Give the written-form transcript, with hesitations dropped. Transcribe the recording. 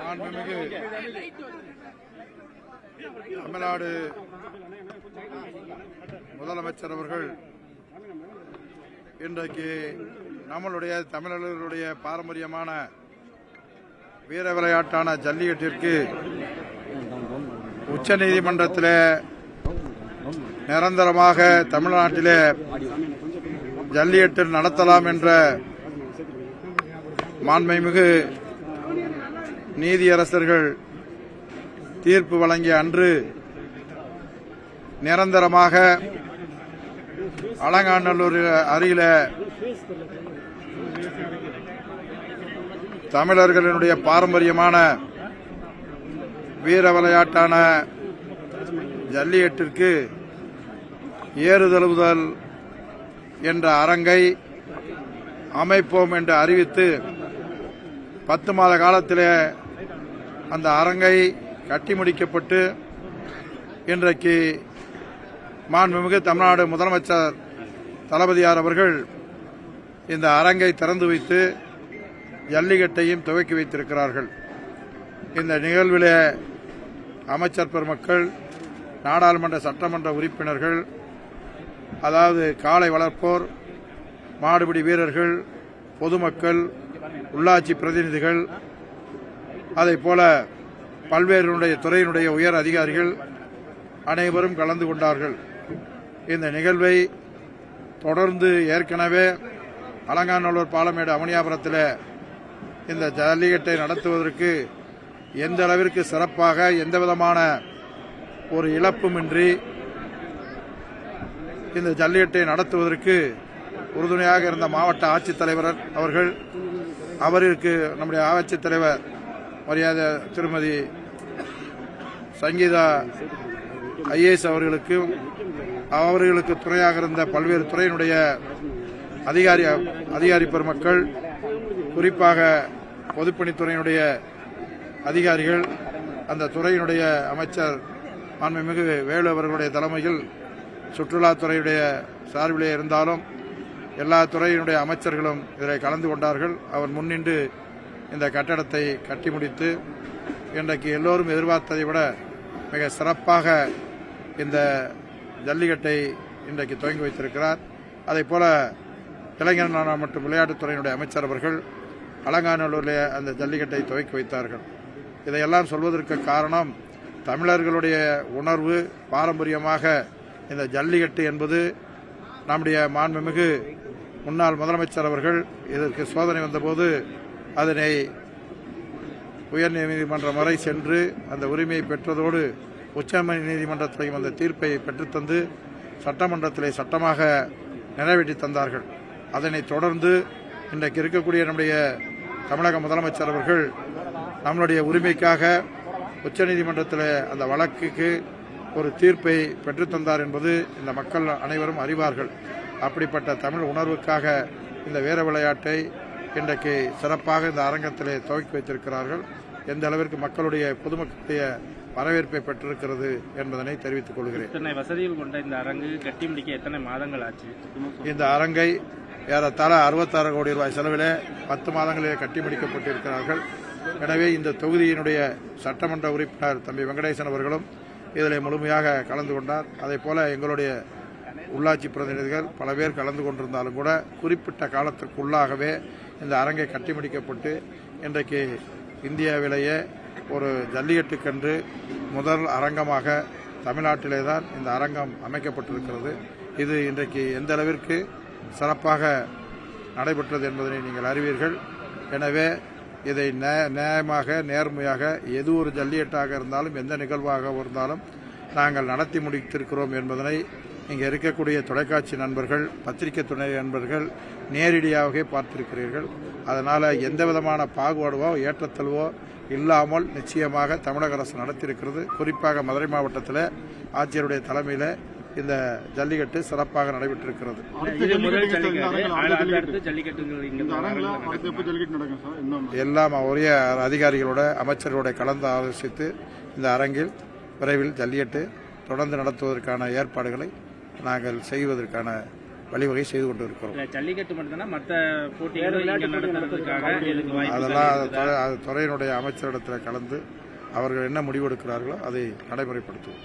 மாண்புமிகு தமிழ்நாடு முதலமைச்சர் அவர்கள் இன்றைக்கு நம்மளுடைய தமிழர்களுடைய பாரம்பரியமான வீர விளையாட்டான ஜல்லிக்கட்டிற்கு உச்சநீதிமன்றத்தில் நிரந்தரமாக தமிழ்நாட்டிலே ஜல்லிக்கட்டு நடத்தலாம் என்ற மாண்புமிகு நீதியரசர்கள் தீர்ப்பு வழங்கிய அன்று நிரந்தரமாக அலங்காநல்லூர் அருகில தமிழர்களினுடைய பாரம்பரியமான வீர விளையாட்டான ஜல்லிக்கட்டிற்கு ஏறுதழுவுதல் என்ற அரங்கை அமைப்போம் என்று அறிவித்து 10 மாத காலத்திலே அந்த அரங்கை கட்டி முடிக்கப்பட்டு இன்றைக்கு மாண்புமிகு தமிழ்நாடு முதலமைச்சர் தளபதியார் அவர்கள் இந்த அரங்கை திறந்து வைத்து ஜல்லிக்கட்டையும் துவக்கி வைத்திருக்கிறார்கள். இந்த நிகழ்விலே அமைச்சர் பெருமக்கள், நாடாளுமன்ற சட்டமன்ற உறுப்பினர்கள், அதாவது காளை வளர்ப்போர், மாடுபிடி வீரர்கள், பொதுமக்கள், உள்ளாட்சி பிரதிநிதிகள், அதைப்போல பல்வேறு துறையினுடைய உயர் அதிகாரிகள் அனைவரும் கலந்து கொண்டார்கள். இந்த நிகழ்வை தொடர்ந்து ஏற்கனவே அலங்காநல்லூர் பாலமேடு அவனியாபுரத்தில் இந்த ஜல்லிக்கட்டை நடத்துவதற்கு எந்த அளவிற்கு சிறப்பாக எந்தவிதமான ஒரு இழப்புமின்றி இந்த ஜல்லிக்கட்டை நடத்துவதற்கு உறுதுணையாக இருந்த மாவட்ட ஆட்சித்தலைவர் அவர்கள், அவருக்கு நம்முடைய ஆட்சித்தலைவர் மரியாதை திருமதி சங்கீதா ஐஏஎஸ் அவர்களுக்கு துணையாக இருந்த பல்வேறு துறையினுடைய அதிகாரி பெருமக்கள், குறிப்பாக பொதுப்பணித்துறையினுடைய அதிகாரிகள், அந்த துறையினுடைய அமைச்சர் மாண்புமிகு வேலு அவர்களுடைய தலைமையில் சுற்றுலாத்துறையுடைய சார்பிலே இருந்தாலும் எல்லா துறையினுடைய அமைச்சர்களும் இதில் கலந்து கொண்டார்கள். அவர் முன்னின்று இந்த கட்டடத்தை கட்டி முடித்து இன்றைக்கு எல்லோரும் எதிர்பார்த்ததை விட மிக சிறப்பாக இந்த ஜல்லிக்கட்டை இன்றைக்கு துவங்கி வைத்திருக்கிறார். அதைப்போல இளைஞர் நலன் மற்றும் விளையாட்டுத்துறையினுடைய அமைச்சர் அவர்கள் அலங்காநல்லூரிலே அந்த ஜல்லிக்கட்டை துவக்கி வைத்தார்கள். இதையெல்லாம் சொல்வதற்கு காரணம், தமிழர்களுடைய உணர்வு, பாரம்பரியமாக இந்த ஜல்லிக்கட்டு என்பது நம்முடைய மாண்புமிகு முன்னாள் முதலமைச்சர் அவர்கள் இதற்கு சோதனை வந்தபோது அதனை உயர்நீதிமன்றம் வரை சென்று அந்த உரிமையை பெற்றதோடு உச்ச நீதிமன்றத்திலையும் அந்த தீர்ப்பை பெற்றுத்தந்து சட்டமன்றத்திலே சட்டமாக நிறைவேற்றி தந்தார்கள். அதனைத் தொடர்ந்து இன்றைக்கு இருக்கக்கூடிய நம்முடைய தமிழக முதலமைச்சர் அவர்கள் நம்மளுடைய உரிமைக்காக உச்சநீதிமன்றத்தில் அந்த வழக்குக்கு ஒரு தீர்ப்பை பெற்றுத்தந்தார் என்பது இந்த மக்கள் அனைவரும் அறிவார்கள். அப்படிப்பட்ட தமிழ் உணர்வுக்காக இந்த வீர விளையாட்டை இன்றைக்கு சிறப்பாக இந்த அரங்கத்திலே துவக்கி வைத்திருக்கிறார்கள். எந்த அளவிற்கு மக்களுடைய பொதுமக்களுடைய வரவேற்பை பெற்றிருக்கிறது என்பதனை தெரிவித்துக் கொள்கிறேன். இத்தனை வசதிகள் கொண்ட இந்த அரங்கு கட்டி முடிக்க எத்தனை மாதங்கள் ஆச்சு? இந்த அரங்கை ஏறத்தாழ 66 கோடி ரூபாய் செலவிலே 10 மாதங்களிலே கட்டி முடிக்கப்பட்டிருக்கிறார்கள். எனவே இந்த தொகுதியினுடைய சட்டமன்ற உறுப்பினர் தம்பி வெங்கடேசன் அவர்களும் இதில் முழுமையாக கலந்து கொண்டார். அதேபோல எங்களுடைய உள்ளாட்சி பிரதிநிதிகள் பல பேர் கலந்து கொண்டிருந்தாலும் கூட குறிப்பிட்ட காலத்திற்குள்ளாகவே இந்த அரங்கை கட்டி முடிக்கப்பட்டு இன்றைக்கு இந்தியாவிலேயே ஒரு ஜல்லிக்கட்டுக்கென்று முதல் அரங்கமாக தமிழ்நாட்டிலே தான் இந்த அரங்கம் அமைக்கப்பட்டிருக்கிறது. இது இன்றைக்கு எந்த அளவிற்கு சிறப்பாக நடைபெற்றது என்பதனை நீங்கள் அறிவீர்கள். எனவே இதை நியாயமாக, நேர்மையாக, எது ஒரு ஜல்லிக்கட்டாக இருந்தாலும், எந்த நிகழ்வாக இருந்தாலும் நாங்கள் நடத்தி முடித்திருக்கிறோம் என்பதனை இங்கே இருக்கக்கூடிய தொலைக்காட்சி நண்பர்கள், பத்திரிகை துணை நண்பர்கள் நேரடியாகவே பார்த்திருக்கிறீர்கள். அதனால் எந்த விதமான பாகுபாடுவோ ஏற்றத்தாழ்வோ இல்லாமல் நிச்சயமாக தமிழக அரசு நடத்தியிருக்கிறது. குறிப்பாக மதுரை மாவட்டத்தில் ஆட்சியருடைய தலைமையில் இந்த ஜல்லிக்கட்டு சிறப்பாக நடைபெற்றிருக்கிறது. எல்லாம் உரிய அதிகாரிகளோட, அமைச்சர்களோட கலந்து ஆலோசித்து இந்த அரங்கில் விரைவில் ஜல்லிக்கட்டு தொடர்ந்து நடத்துவதற்கான ஏற்பாடுகளை நாங்கள் செய்வதற்கான வழிவகை செய்து கொண்டு இருக்கிறோம். இல்ல, ஜல்லிக்கட்டு மட்டும்தானா மற்ற போட்டிகளும் இங்க நடத்துறதுக்காக இதுக்கு வாய்ப்பு அதெல்லாம் அது துறையினுடைய அமைச்சரிடத்தில் கலந்து அவர்கள் என்ன முடிவெடுக்கிறார்களோ அதை நடைமுறைப்படுத்துவோம்.